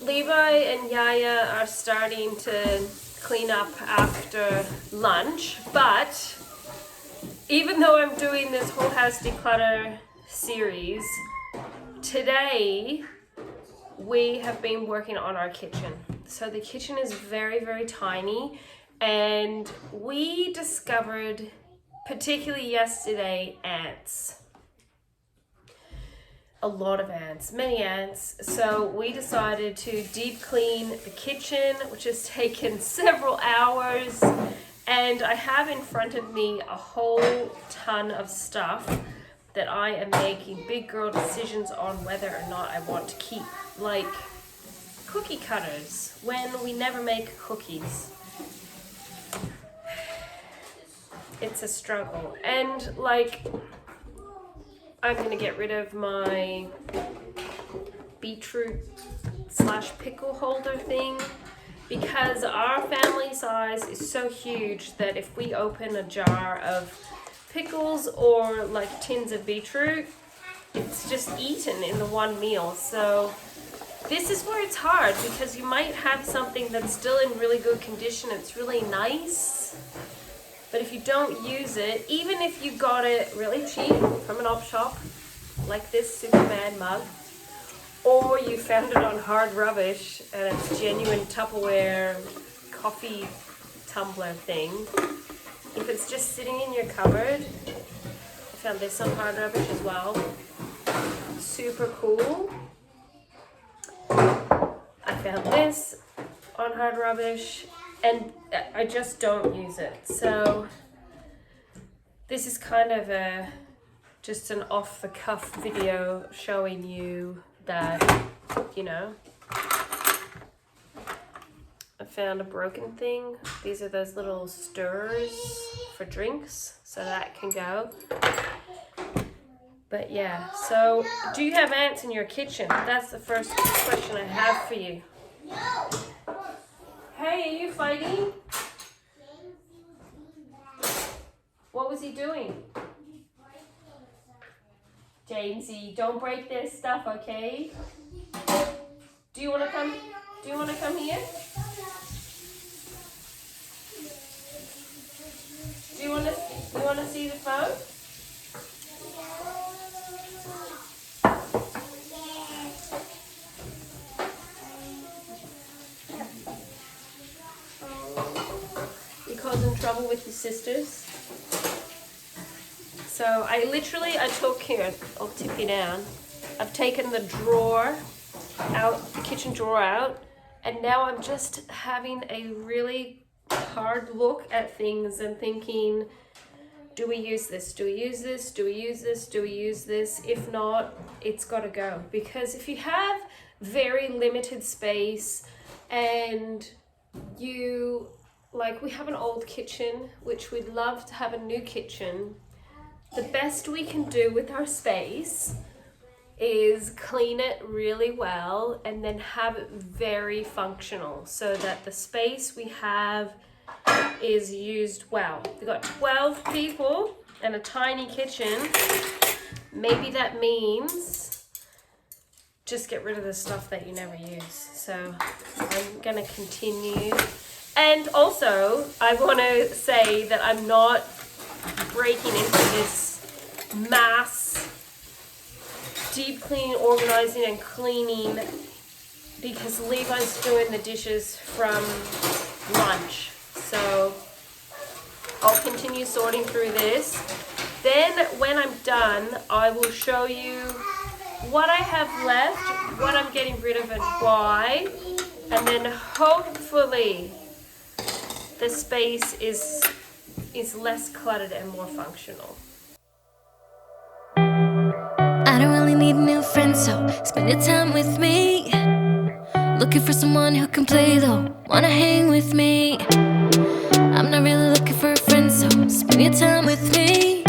Levi and Yaya are starting to clean up after lunch, but even though I'm doing this whole house declutter series, today we have been working on our kitchen. So the kitchen is very, very tiny, and we discovered, particularly yesterday, ants. A lot of ants, many ants. So we decided to deep clean the kitchen, which has taken several hours. And I have in front of me a whole ton of stuff that I am making big girl decisions on whether or not I want to keep. Like cookie cutters, when we never make cookies. It's a struggle. And like, I'm gonna get rid of my beetroot / pickle holder thing, because our family size is so huge that if we open a jar of pickles or like tins of beetroot, it's just eaten in the one meal. So this is where it's hard, because you might have something that's still in really good condition, it's really nice, but if you don't use it, even if you got it really cheap from an op shop, like this Superman mug, or you found it on Hard Rubbish and it's genuine Tupperware coffee tumbler thing, if it's just sitting in your cupboard, I found this on Hard Rubbish as well, super cool. I found this on Hard Rubbish, and I just don't use it. So this is kind of just an off-the-cuff video showing you that, you know, I found a broken thing. These are those little stirrers for drinks, so that can go. But yeah, so do you have ants in your kitchen? That's the first question I have for you. Hey, are you fighting? What was he doing? Jamesy, don't break this stuff, okay? Do you want to come? Do you want to come here? Do you want to see the phone? Causing trouble with your sisters. So I took here, I'll tip you down. I've taken the drawer out, the kitchen drawer out, and now I'm just having a really hard look at things and thinking, do we use this? Do we use this? Do we use this? Do we use this? If not, it's got to go. Because if you have very limited space and we have an old kitchen, which we'd love to have a new kitchen, the best we can do with our space is clean it really well and then have it very functional so that the space we have is used well. We've got 12 people and a tiny kitchen. Maybe that means just get rid of the stuff that you never use. So I'm gonna continue. And also, I want to say that I'm not breaking into this mass deep clean, organizing, and cleaning because Levi's doing the dishes from lunch. So I'll continue sorting through this. Then when I'm done, I will show you what I have left, what I'm getting rid of and why, and then hopefully the space is less cluttered and more functional. I don't really need a new friend, so spend your time with me. Looking for someone who can play though, wanna hang with me. I'm not really looking for a friend, so spend your time with me.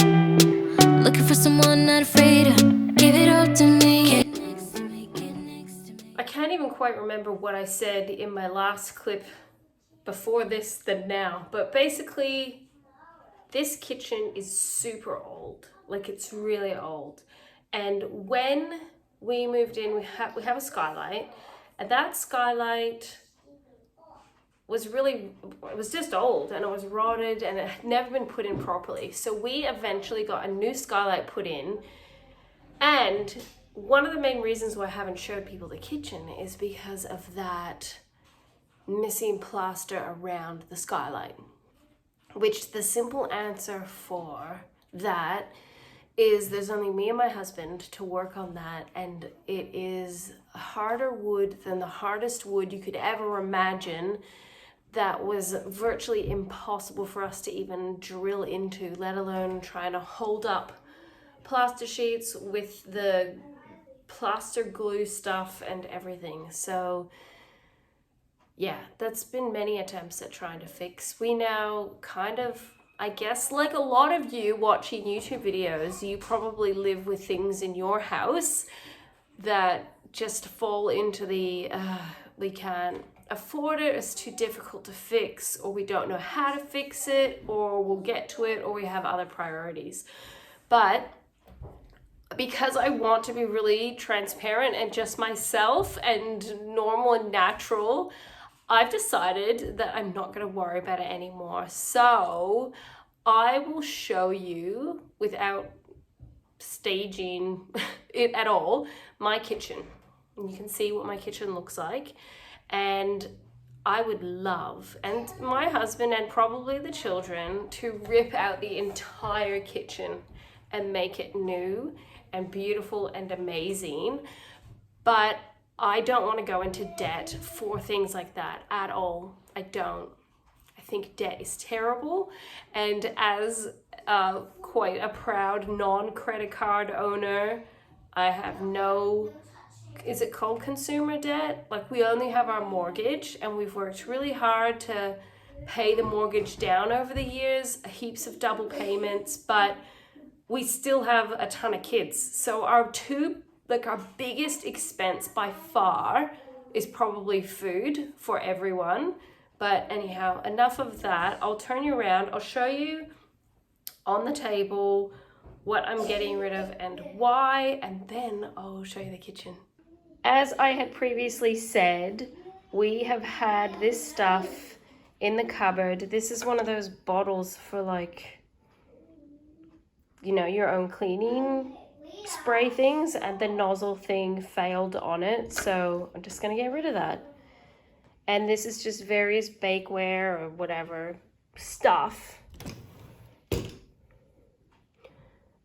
Looking for someone not afraid to give it all to me. Get next to me, get next to me. I can't even quite remember what I said in my last clip before this than now, but basically this kitchen is super old. Like, it's really old. And when we moved in, we have a skylight, And that skylight was just old, and it was rotted, and it had never been put in properly. So we eventually got a new skylight put in. And one of the main reasons why I haven't showed people the kitchen is because of that missing plaster around the skylight, which the simple answer for that is there's only me and my husband to work on that, and it is harder wood than the hardest wood you could ever imagine. That was virtually impossible for us to even drill into, let alone trying to hold up plaster sheets with the plaster glue stuff and everything. So yeah, that's been many attempts at trying to fix. We now kind of, I guess, like a lot of you watching YouTube videos, you probably live with things in your house that just fall into the we can't afford it, it's too difficult to fix, or we don't know how to fix it, or we'll get to it, or we have other priorities. But because I want to be really transparent and just myself and normal and natural, I've decided that I'm not going to worry about it anymore. So I will show you, without staging it at all, my kitchen. And you can see what my kitchen looks like. And I would love, and my husband and probably the children, to rip out the entire kitchen and make it new and beautiful and amazing. But I don't want to go into debt for things like that at all. I don't. I think debt is terrible. And as quite a proud non-credit card owner, I have no, is it called consumer debt? Like, we only have our mortgage, and we've worked really hard to pay the mortgage down over the years, heaps of double payments, but we still have a ton of kids. So our biggest expense by far is probably food for everyone. But anyhow, enough of that. I'll turn you around. I'll show you on the table what I'm getting rid of and why, and then I'll show you the kitchen. As I had previously said, we have had this stuff in the cupboard. This is one of those bottles for, like, you know, your own cleaning spray things, and the nozzle thing failed on it, so I'm just gonna get rid of that. And this is just various bakeware or whatever stuff.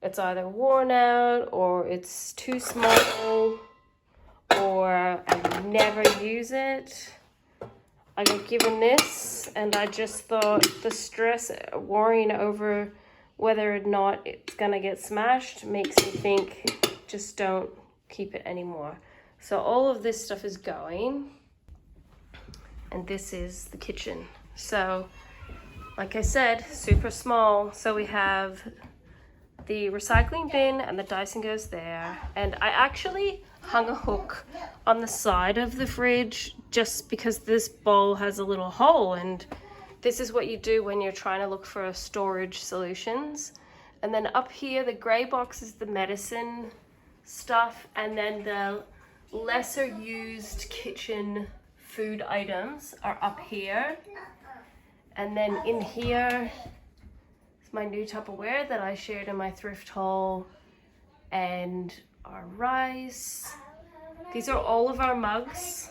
It's either worn out, or it's too small, or I never use it. I got given this, and I just thought the stress worrying over whether or not it's gonna get smashed makes me think, just don't keep it anymore. So all of this stuff is going, and this is the kitchen. So like I said, super small. So we have the recycling bin, and the Dyson goes there. And I actually hung a hook on the side of the fridge just because this bowl has a little hole, and this is what you do when you're trying to look for storage solutions. And then up here, the gray box is the medicine stuff, and then the lesser used kitchen food items are up here. And then in here is my new Tupperware that I shared in my thrift haul, and our rice. These are all of our mugs,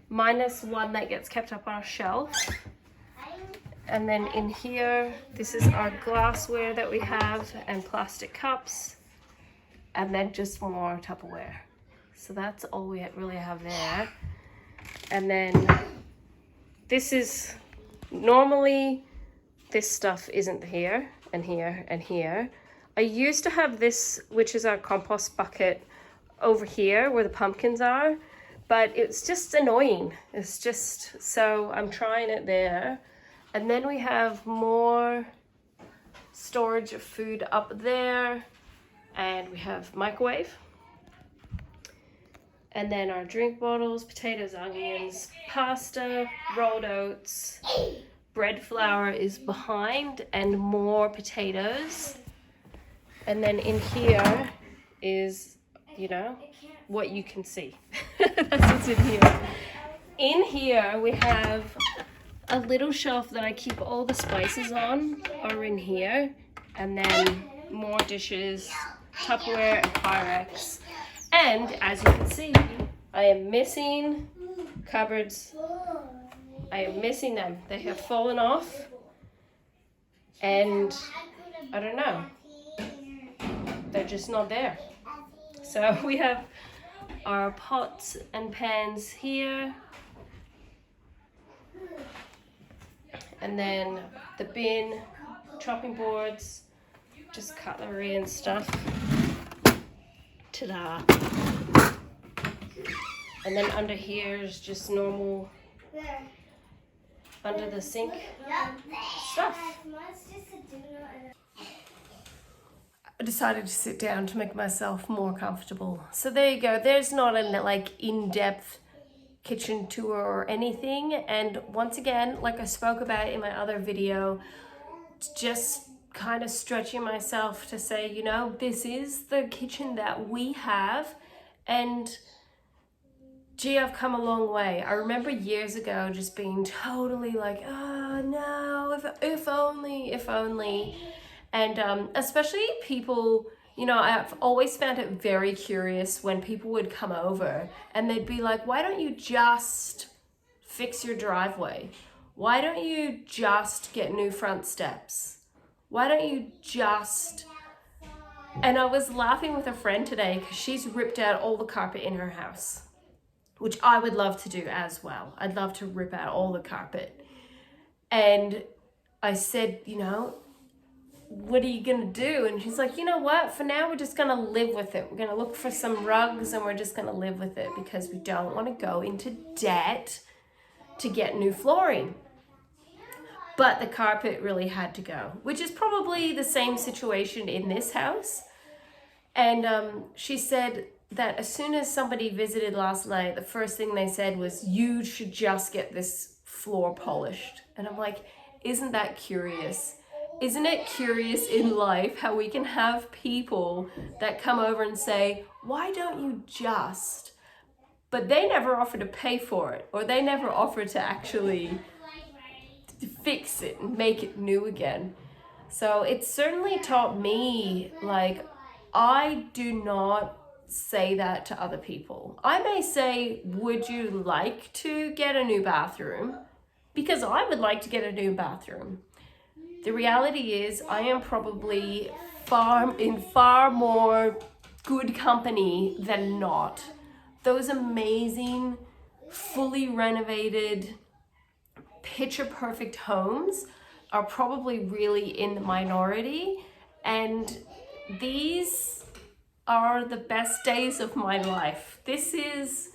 minus one that gets kept up on a shelf. And then in here, this is our glassware that we have, and plastic cups, and then just more Tupperware. So that's all we really have there. And then this is, normally this stuff isn't here, and here, and here. I used to have this, which is our compost bucket, over here where the pumpkins are, but it's just annoying. It's just, so I'm trying it there. And then we have more storage of food up there, and we have microwave. And then our drink bottles, potatoes, onions, pasta, rolled oats, bread flour is behind, and more potatoes. And then in here is, you know, what you can see. That's what's in here. In here we have a little shelf that I keep all the spices on are in here, and then more dishes, Tupperware and Pyrex. And as you can see, I am missing cupboards. I am missing them. They have fallen off, and I don't know, they're just not there. So we have our pots and pans here, and then the bin, chopping boards, just cutlery and stuff. Ta-da! And then under here is just normal, under the sink stuff. I decided to sit down to make myself more comfortable. So there you go. There's not a like in-depth kitchen tour or anything. And once again, like I spoke about in my other video, just kind of stretching myself to say, you know, this is the kitchen that we have, and gee, I've come a long way. I remember years ago just being totally like, oh no, if only. And especially people, you know, I've always found it very curious when people would come over and they'd be like, why don't you just fix your driveway? Why don't you just get new front steps? Why don't you just... And I was laughing with a friend today because she's ripped out all the carpet in her house, which I would love to do as well. I'd love to rip out all the carpet. And I said, you know, what are you gonna do? And she's like, you know what, for now we're just gonna live with it. We're gonna look for some rugs and we're just gonna live with it because we don't want to go into debt to get new flooring. But the carpet really had to go, which is probably the same situation in this house. And she said that as soon as somebody visited last night, the first thing they said was, you should just get this floor polished. And I'm like, isn't that curious? Isn't it curious in life how we can have people that come over and say, why don't you just? But they never offer to pay for it, or they never offer to actually fix it and make it new again. So it certainly taught me, like, I do not say that to other people. I may say, would you like to get a new bathroom? Because I would like to get a new bathroom. The reality is I am probably far more good company than not. Those amazing, fully renovated, picture perfect homes are probably really in the minority, and these are the best days of my life. This is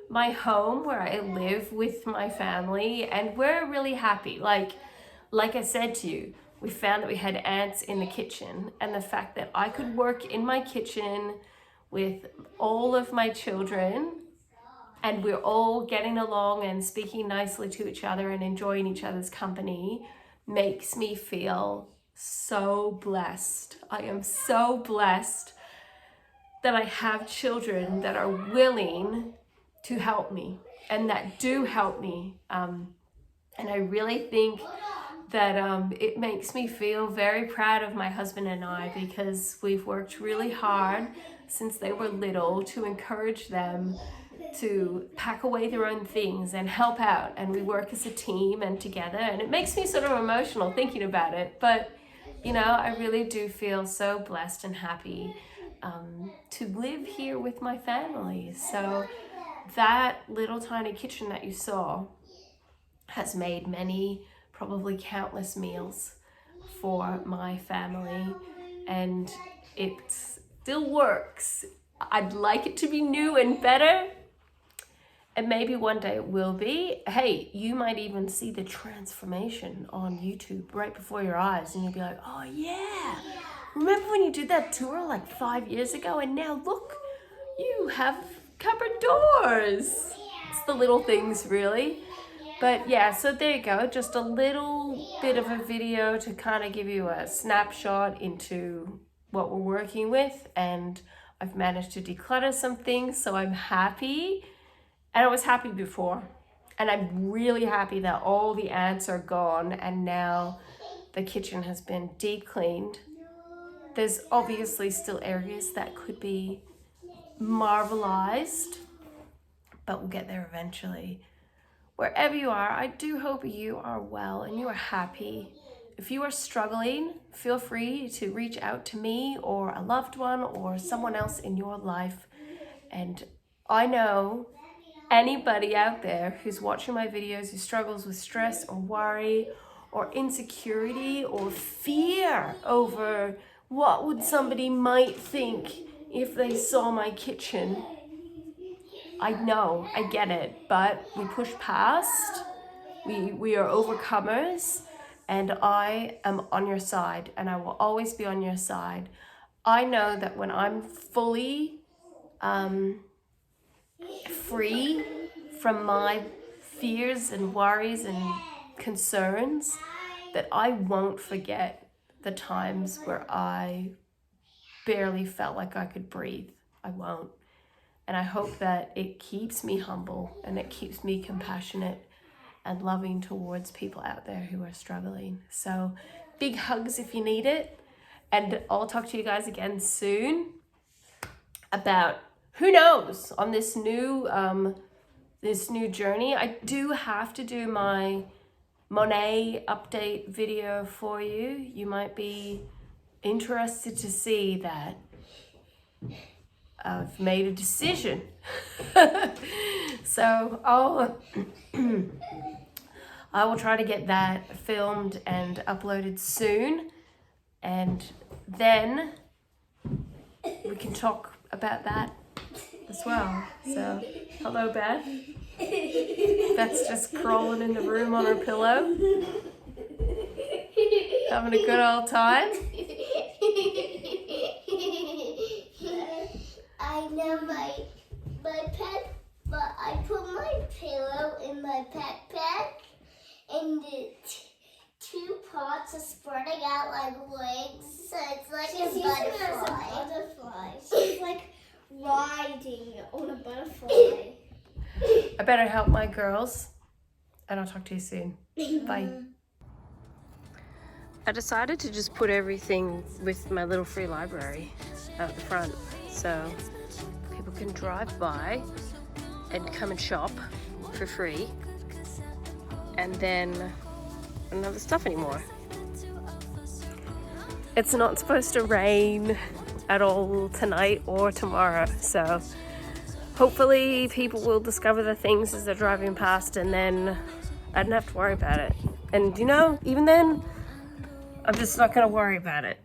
my home where I live with my family, and we're really happy. Like I said to you, we found that we had ants in the kitchen, and the fact that I could work in my kitchen with all of my children and we're all getting along and speaking nicely to each other and enjoying each other's company makes me feel so blessed. I am so blessed that I have children that are willing to help me and that do help me. And I really think that it makes me feel very proud of my husband and I, because we've worked really hard since they were little to encourage them to pack away their own things and help out, and we work as a team and together, and it makes me sort of emotional thinking about it. But you know, I really do feel so blessed and happy to live here with my family. So that little tiny kitchen that you saw has made many, probably countless meals for my family, and it still works. I'd like it to be new and better, and maybe one day it will be. Hey, you might even see the transformation on YouTube right before your eyes, and you'll be like, oh yeah, remember when you did that tour like 5 years ago, and now look, you have cupboard doors. It's the little things, really. But yeah, so there you go, just a little bit of a video to kind of give you a snapshot into what we're working with, and I've managed to declutter some things, so I'm happy. And I was happy before. And I'm really happy that all the ants are gone and now the kitchen has been deep cleaned. There's obviously still areas that could be marvelized, but we'll get there eventually. Wherever you are, I do hope you are well and you are happy. If you are struggling, feel free to reach out to me or a loved one or someone else in your life. And I know anybody out there who's watching my videos who struggles with stress or worry or insecurity or fear over what would somebody might think if they saw my kitchen. I know, I get it, but we push past. We are overcomers, and I am on your side, and I will always be on your side. I know that when I'm fully free from my fears and worries and concerns, that I won't forget the times where I barely felt like I could breathe. I won't. And I hope that it keeps me humble and it keeps me compassionate and loving towards people out there who are struggling. So big hugs if you need it. And I'll talk to you guys again soon about who knows on this new journey. I do have to do my Monet update video for you. You might be interested to see that I've made a decision. So I will try to get that filmed and uploaded soon, and then we can talk about that as well. So, hello Beth. Beth's just crawling in the room on her pillow, having a good old time. I know my pet, but I put my pillow in my backpack, and the two parts are spreading out like wings, so it's like a butterfly. She's like riding on a butterfly. I better help my girls, and I'll talk to you soon. Bye. I decided to just put everything with my little free library out the front, so people can drive by and come and shop for free, and then I don't have the stuff anymore. It's not supposed to rain at all tonight or tomorrow, so hopefully people will discover the things as they're driving past, and then I don't have to worry about it. And you know, even then, I'm just not going to worry about it.